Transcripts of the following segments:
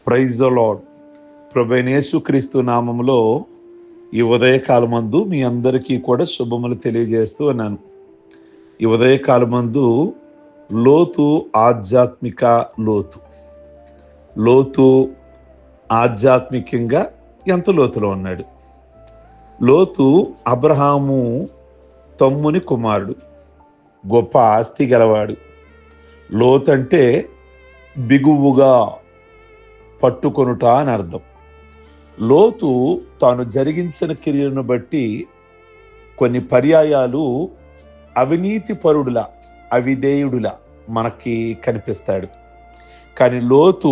Praise the lord. ప్రభువైన యేసుక్రీస్తు నామములో ఈ ఉదయకాలమందు మీ అందరికీ కూడా శుభములు తెలియజేస్తూ ఉన్నాను. ఈ ఉదయకాలమందు లోతు ఆధ్యాత్మిక లోతు ఆధ్యాత్మికంగా ఎంత లోతులో ఉన్నాడు. లోతు అబ్రహాము తమ్ముని కుమారుడు, గొప్ప ఆస్తి గలవాడు. లోతు అంటే బిగువుగా పట్టుకొనుట అని అర్థం. లోతు తాను జరిగించిన క్రియలను బట్టి కొన్ని పర్యాయాలు అవినీతి పరుడుల, అవిధేయుడుల మనకి కనిపిస్తాడు. కానీ లోతు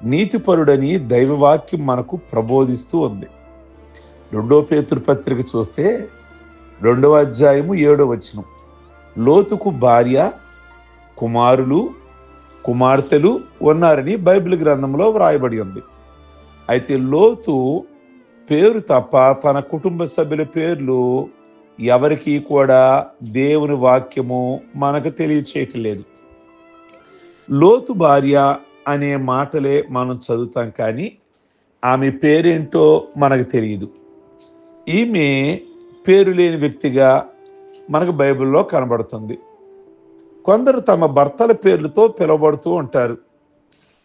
నీతిపరుడని దైవవాక్యం మనకు ప్రబోధిస్తూ ఉంది. 2 పేతురు పత్రిక చూస్తే 2వ అధ్యాయము 7వ వచనం, లోతుకు భార్య, కుమారులు, కుమార్తెలు ఉన్నారని బైబిల్ గ్రంథంలో వ్రాయబడి ఉంది. అయితే లోతు పేరు తప్ప తన కుటుంబ సభ్యుల పేర్లు ఎవరికి కూడా దేవుని వాక్యము మనకు తెలియచేయట్లేదు. లోతు భార్య అనే మాటలే మనం చదువుతాం, కానీ ఆమె పేరేంటో మనకు తెలియదు. ఈమె పేరు లేని వ్యక్తిగా మనకు బైబిల్లో కనబడుతుంది. కొందరు తమ భర్తల పేర్లతో పిలువబడుతూ ఉంటారు.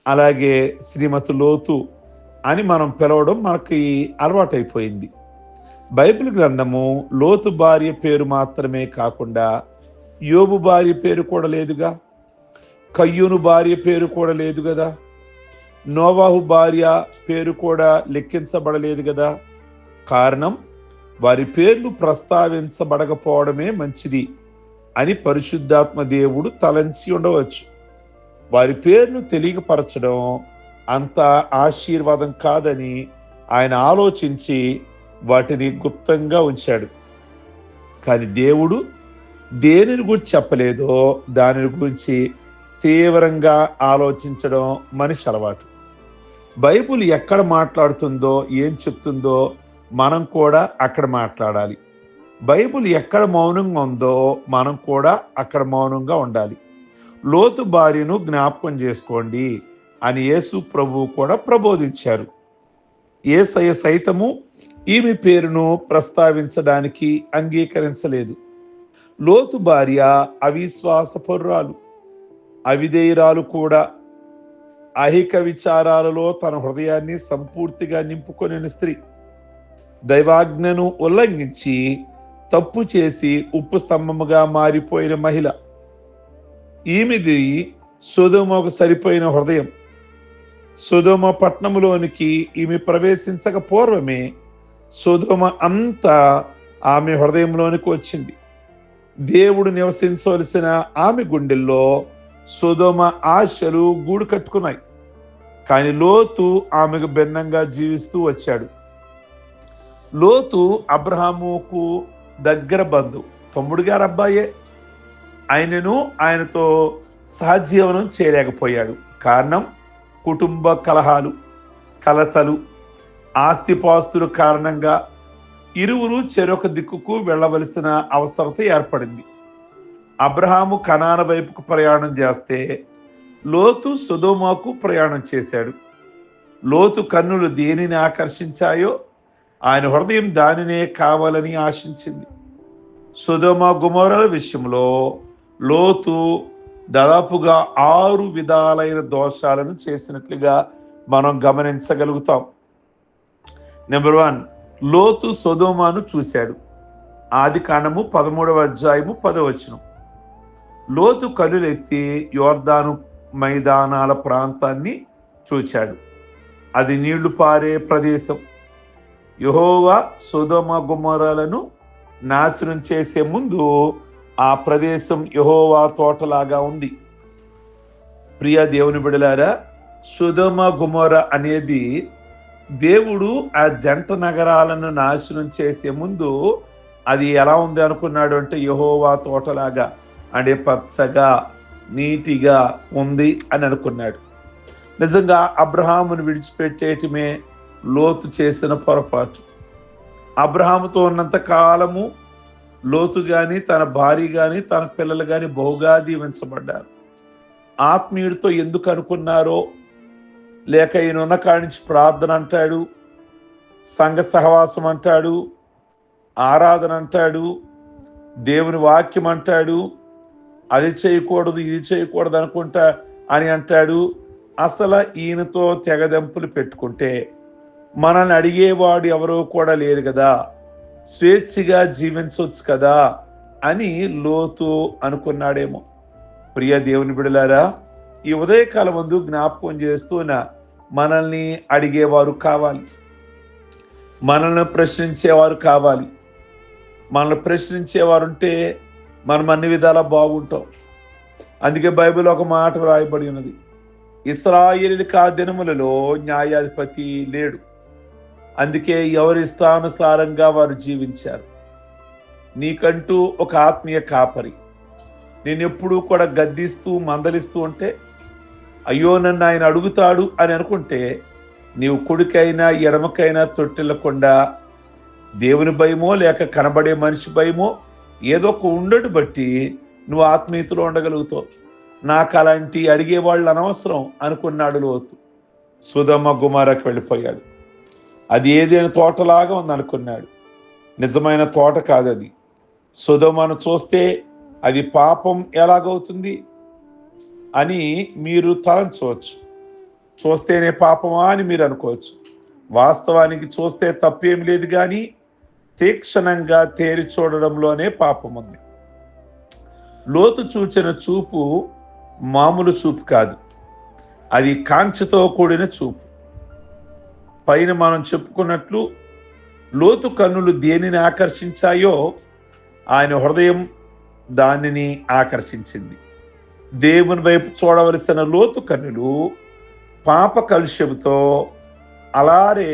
అలాగే శ్రీమతి లోతు అని మనం పిలవడం మనకి అలవాటైపోయింది. బైబిల్ గ్రంథము లోతు భార్య పేరు మాత్రమే కాకుండా యోబు భార్య పేరు కూడా లేదుగా, కయ్యూను భార్య పేరు కూడా లేదు కదా, నోవాహు భార్య పేరు కూడా లెక్కించబడలేదు కదా. కారణం, వారి పేర్లు ప్రస్తావించబడకపోవడమే మంచిది అని పరిశుద్ధాత్మ దేవుడు తలంచి ఉండవచ్చు. వారి పేర్లు తెలియపరచడం అంత ఆశీర్వాదం కాదని ఆయన ఆలోచించి వాటిని గుప్తంగా ఉంచాడు. కానీ దేవుడు దేనిని గురించి చెప్పలేదో దాని గురించి తీవ్రంగా ఆలోచించడం మనిషి అలవాటు. బైబిల్ ఎక్కడ మాట్లాడుతుందో, ఏం చెప్తుందో మనం కూడా అక్కడ మాట్లాడాలి. బైబిల్ ఎక్కడ మౌనంగా ఉందో మనం కూడా అక్కడ మౌనంగా ఉండాలి. లోతు భార్యను జ్ఞాపకం చేసుకోండి అని యేసు ప్రభువు కూడా ప్రబోధించారు. యేసయ్య సైతము ఈమె పేరును ప్రస్తావించడానికి అంగీకరించలేదు. లోతు భార్య అవిశ్వాసపరురాలు, అవిధేయురాలు కూడా. ఐహిక విచారాలలో తన హృదయాన్ని సంపూర్తిగా నింపుకొనిన స్త్రీ, దైవాజ్ఞను ఉల్లంఘించి తప్పు చేసి ఉప్పు స్తంభముగా మారిపోయిన మహిళ. ఈమెది సొదొమకు సరిపోయిన హృదయం. సొదొమ పట్టణములోనికి ఈమె ప్రవేశించక పూర్వమే సొదొమ అంతా ఆమె హృదయంలోనికి వచ్చింది. దేవుడు నివసించవలసిన ఆమె గుండెల్లో సొదొమ ఆశలు గూడు కట్టుకున్నాయి. కానీ లోతు ఆమెకు భిన్నంగా జీవిస్తూ వచ్చాడు. లోతు అబ్రహాముకు దగ్గర బంధువు, తమ్ముడు గారు అబ్బాయే. ఆయనతో సహజీవనం చేయలేకపోయాడు. కారణం, కుటుంబ కలహాలు, కలతలు, ఆస్తిపాస్తుల కారణంగా ఇరువురు చెరొక దిక్కుకు వెళ్ళవలసిన అవసరత ఏర్పడింది. అబ్రహాము కనాను వైపుకు ప్రయాణం చేస్తే లోతు సొదొమకు ప్రయాణం చేశాడు. లోతు కన్నులు దేనిని ఆకర్షించాయో ఆయన హృదయం దానినే కావాలని ఆశించింది. సొదొమ గొమొర్రాల విషయంలో లోతు దాదాపుగా 6 విధాలైన దోషాలను చేసినట్లుగా మనం గమనించగలుగుతాం. నెంబర్ 1, లోతు సొదొమను చూశాడు. ఆదికాండము 13వ అధ్యాయము 10వ వచనం. లోతు కన్నులెత్తి యోర్దాను మైదానాల ప్రాంతాన్ని చూచాడు. అది నీళ్లు పారే ప్రదేశం. యెహోవా సొదొమ గొమొర్రాలను నాశనం చేసే ముందు ఆ ప్రదేశం యెహోవా తోటలాగా ఉంది. ప్రియ దేవుని బిడ్డలారా, సొదొమ గొమొర్రా అనేది దేవుడు ఆ జంట నగరాలను నాశనం చేసే ముందు అది ఎలా ఉంది అనుకున్నాడు అంటే యెహోవా తోటలాగా, అంటే పచ్చగా నీటిగా ఉంది అని అనుకున్నాడు. నిజంగా అబ్రహామును విడిచిపెట్టేయటమే లోతు చేసిన పొరపాటు. అబ్రహాముతో ఉన్నంత కాలము లోతు గాని, తన భార్య గాని, తన పిల్లలు గాని బహుగా దీవించబడ్డారు. ఆత్మీయుడితో ఎందుకు అనుకున్నారో లేక ఈయన ఉన్న కాడి నుంచి ప్రార్థన అంటాడు, సంఘ సహవాసం అంటాడు, ఆరాధన అంటాడు, దేవుని వాక్యం అంటాడు, అది చేయకూడదు ఇది చేయకూడదు అనుకుంటా అని అంటాడు. అసలు ఈయనతో తెగదెంపులు పెట్టుకుంటే మనల్ని అడిగేవాడు ఎవరో కూడా లేరు కదా, స్వేచ్ఛగా జీవించవచ్చు కదా అని లోతు అనుకున్నాడేమో. ప్రియ దేవుని బిడ్డలారా, ఈ ఉదయకాలం ముందు జ్ఞాపకం చేస్తున్న మనల్ని అడిగేవారు కావాలి, మనల్ని ప్రశ్నించేవారు కావాలి. మనల్ని ప్రశ్నించేవారు ఉంటే మనం అన్ని విధాలా బాగుంటాం. అందుకే బైబిల్ ఒక మాట రాయబడి ఉన్నది, ఇశ్రాయేలుకి ఆ దినములలో న్యాయాధిపతి లేడు, అందుకే ఎవరి ఇష్టానుసారంగా వారు జీవించారు. నీకంటూ ఒక ఆత్మీయ కాపరి నేను ఎప్పుడూ కూడా గద్దిస్తూ మందలిస్తూ ఉంటే, అయ్యో నన్ను ఆయన అడుగుతాడు అని అనుకుంటే నీవు కుడికైనా ఎడమకైనా తొట్టిల్లకుండా దేవుని భయమో లేక కనబడే మనిషి భయమో ఏదో ఒక ఉండడు బట్టి నువ్వు ఆత్మీయతలో ఉండగలుగుతావు. నాకు అలాంటి అడిగేవాళ్ళు అనవసరం అనుకున్నాడు లోతు. సొదొమ గొమొర్రాకు వెళ్ళిపోయాడు. అది ఏదైనా తోటలాగా ఉంది అనుకున్నాడు. నిజమైన తోట కాదు అది. సొదొమను చూస్తే అది పాపం ఎలాగవుతుంది అని మీరు తలంచవచ్చు. చూస్తేనే పాపమా అని మీరు అనుకోవచ్చు. వాస్తవానికి చూస్తే తప్పేం లేదు, కానీ తీక్షణంగా తేరి చూడడంలోనే పాపం ఉంది. లోతు చూచిన చూపు మామూలు చూపు కాదు, అది కాంక్షతో కూడిన చూపు. పైన మనం చెప్పుకున్నట్లు లోతు కన్నులు దేనిని ఆకర్షించాయో ఆయన హృదయం దానిని ఆకర్షించింది. దేవుని వైపు చూడవలసిన లోతు కన్నులు పాప కలుష్యంతో అలారే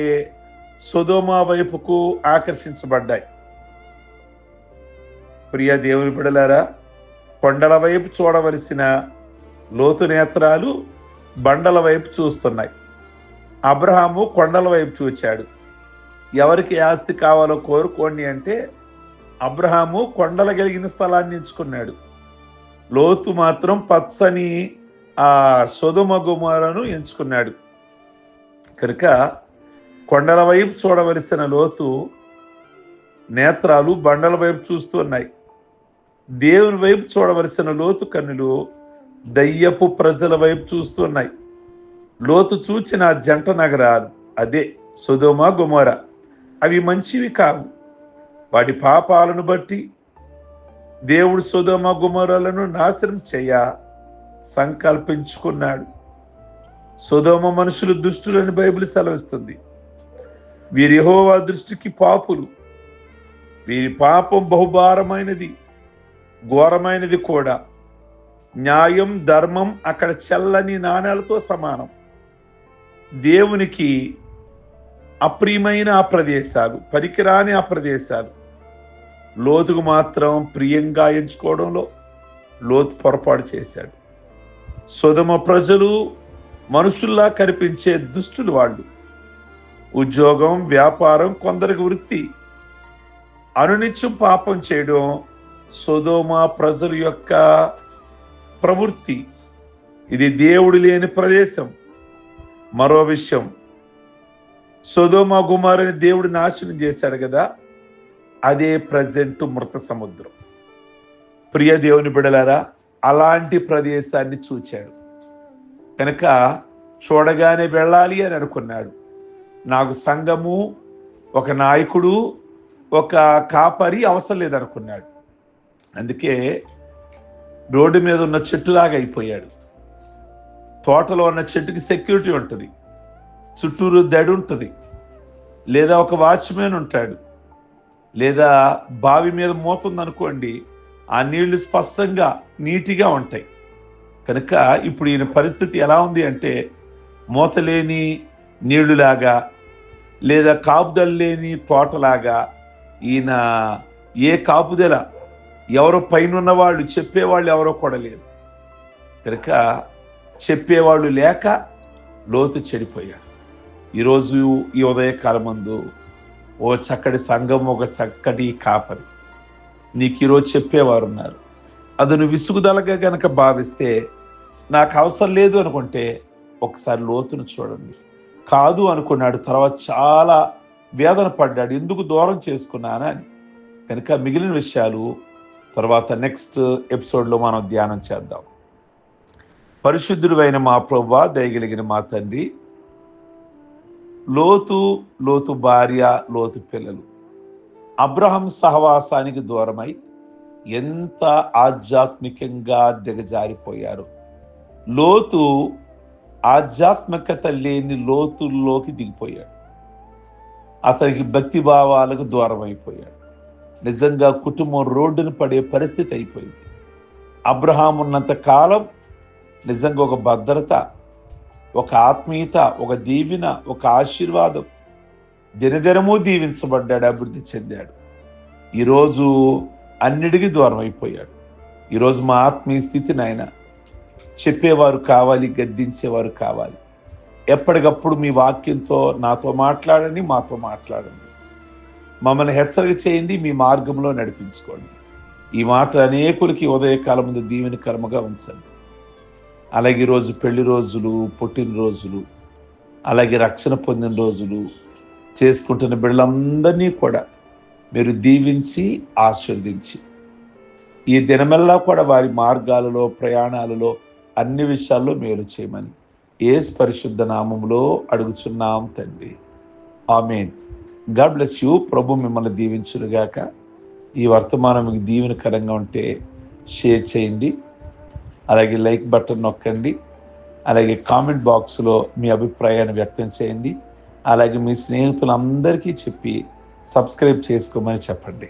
సొదొమ వైపుకు ఆకర్షించబడ్డాయి. ప్రియ దేవుని బిడ్డలారా, కొండల వైపు చూడవలసిన లోతు నేత్రాలు బండల వైపు చూస్తున్నాయి. అబ్రహాము కొండల వైపు చూచాడు. ఎవరికి ఆస్తి కావాలో కోరుకోండి అంటే అబ్రహాము కొండలు కలిగిన స్థలాన్ని ఎంచుకున్నాడు. లోతు మాత్రం పచ్చని ఆ సొదొమ గొమొర్రాను ఎంచుకున్నాడు. కనుక కొండల వైపు చూడవలసిన లోతు నేత్రాలు బండల వైపు చూస్తున్నాయి. దేవుని వైపు చూడవలసిన లోతు కన్నులు దయ్యపు ప్రజల వైపు చూస్తున్నాయి. లోతు చూచిన జంట నగరాలు అదే సొదొమ గొమొర్రా. అవి మంచివి కావు. వాటి పాపాలను బట్టి దేవుడు సొదొమ గొమొర్రాలను నాశనం చేయ సంకల్పించుకున్నాడు. సొదొమ మనుషులు దుష్టులని బైబిల్ సెలవిస్తుంది. వీరి యెహోవా దృష్టికి పాపులు. వీరి పాపం బహుభారమైనది, ఘోరమైనది కూడా. న్యాయం ధర్మం అక్కడ చల్లని నాణేలతో సమానం. దేవునికి అప్రియమైన ఆ ప్రదేశాలు, పనికిరాని ఆ ప్రదేశాలు. లోతుకు మాత్రం ప్రియంగా ఎంచుకోవడంలో లోతు పొరపాటు చేశాడు. సొదొమ ప్రజలు మనుషుల్లా కనిపించే దుష్టులు వాళ్ళు. ఉద్యోగం, వ్యాపారం, కొందరికి వృత్తి, అనునిత్యం పాపం చేయడం సొదొమ ప్రజల యొక్క ప్రవృత్తి. ఇది దేవుడు లేని ప్రదేశం. మరో విషయం, సొదొమ గొమొర్రాని దేవుడు నాశనం చేశాడు కదా, అదే ప్రజెంట్ మృత సముద్రం. ప్రియ దేవుని బిడ్డలారా, అలాంటి ప్రదేశాన్ని చూచాడు. కనుక చూడగానే వెళ్ళాలి అని అనుకున్నాడు. నాకు సంఘము, ఒక నాయకుడు, ఒక కాపరి అవసరం లేదనుకున్నాడు. అందుకే రోడ్డు మీద ఉన్న చెట్టులాగా అయిపోయాడు. తోటలో ఉన్న చెట్టుకి సెక్యూరిటీ ఉంటుంది, చుట్టూరు దడి ఉంటుంది, లేదా ఒక వాచ్మెన్ ఉంటాడు, లేదా బావి మీద మూత ఉందనుకోండి, ఆ నీళ్లు స్పష్టంగా నీటిగా ఉంటాయి. కనుక ఇప్పుడు ఈయన పరిస్థితి ఎలా ఉంది అంటే మూత లేని నీళ్లులాగా, లేదా కాపుదల లేని తోటలాగా. ఈయన ఏ కాపుదల, ఎవరో పైన ఉన్నవాళ్ళు చెప్పేవాళ్ళు ఎవరో కూడా లేరు. కనుక చెప్పేవాళ్ళు లేక లోతు చెడిపోయాడు. ఈరోజు ఈ ఉదయకాలం ముందు ఓ చక్కటి సంఘం, ఒక చక్కటి కాపరి నీకు ఈరోజు చెప్పేవారు ఉన్నారు. అది నువ్వు విసుగుదలగా గనక భావిస్తే, నాకు అవసరం లేదు అనుకుంటే ఒకసారి లోతును చూడండి. కాదు అనుకున్నాడు, తర్వాత చాలా వేదన పడ్డాడు, ఎందుకు దూరం చేసుకున్నానా అని. కనుక మిగిలిన విషయాలు తర్వాత నెక్స్ట్ ఎపిసోడ్లో మనం ధ్యానం చేద్దాం. పరిశుద్ధుడు అయిన మా ప్రభువా, దయగలిగిన మా తండ్రి, లోతు భార్య, లోతు పిల్లలు అబ్రహాం సహవాసానికి దూరమై ఎంత ఆధ్యాత్మికంగా దిగజారిపోయారు. లోతు ఆధ్యాత్మికత లేని లోతుల్లోకి దిగిపోయాడు. అతనికి భక్తి భావాలకు దూరం అయిపోయాడు. నిజంగా కుటుంబం రోడ్డును పడే పరిస్థితి అయిపోయింది. అబ్రహాం ఉన్నంత కాలం నిజంగా ఒక భద్రత, ఒక ఆత్మీయత, ఒక దీవెన, ఒక ఆశీర్వాదం, దినదినము దీవించబడ్డాడు, అభివృద్ధి చెందాడు. ఈరోజు అన్నిటికీ దూరం అయిపోయాడు. ఈరోజు మా ఆత్మీయ స్థితి నాయన, చెప్పేవారు కావాలి, గద్దించేవారు కావాలి. ఎప్పటికప్పుడు మీ వాక్యంతో నాతో మాట్లాడండి, మాతో మాట్లాడండి, మమ్మల్ని హెచ్చరిక చేయండి, మీ మార్గంలో నడిపించుకోండి. ఈ మాట అనేకులకి ఉదయకాలం ముందు దీవెనకరముగా ఉంచండి. అలాగే ఈరోజు పెళ్లి రోజులు, పుట్టినరోజులు, అలాగే రక్షణ పొందిన రోజులు చేసుకుంటున్న బిడ్డలందరినీ కూడా మీరు దీవించి ఆశీర్వదించి ఈ దినమెల్లా కూడా వారి మార్గాలలో, ప్రయాణాలలో అన్ని విషయాల్లో మేలు చేయమని యేసు పరిశుద్ధ నామములో అడుగుచున్నాం తండ్రి, ఆమేన్. God bless you. ప్రభు మిమ్మల్ని దీవించునుగాక. ఈ వర్తమానం మీకు దీవెనకరంగా ఉంటే షేర్ చేయండి, అలాగే లైక్ బటన్ నొక్కండి, అలాగే కామెంట్ బాక్స్లో మీ అభిప్రాయాన్ని వ్యక్తం చేయండి. అలాగే మీ స్నేహితులందరికీ చెప్పి సబ్స్క్రైబ్ చేసుకోమని చెప్పండి.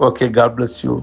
Okay, God bless you.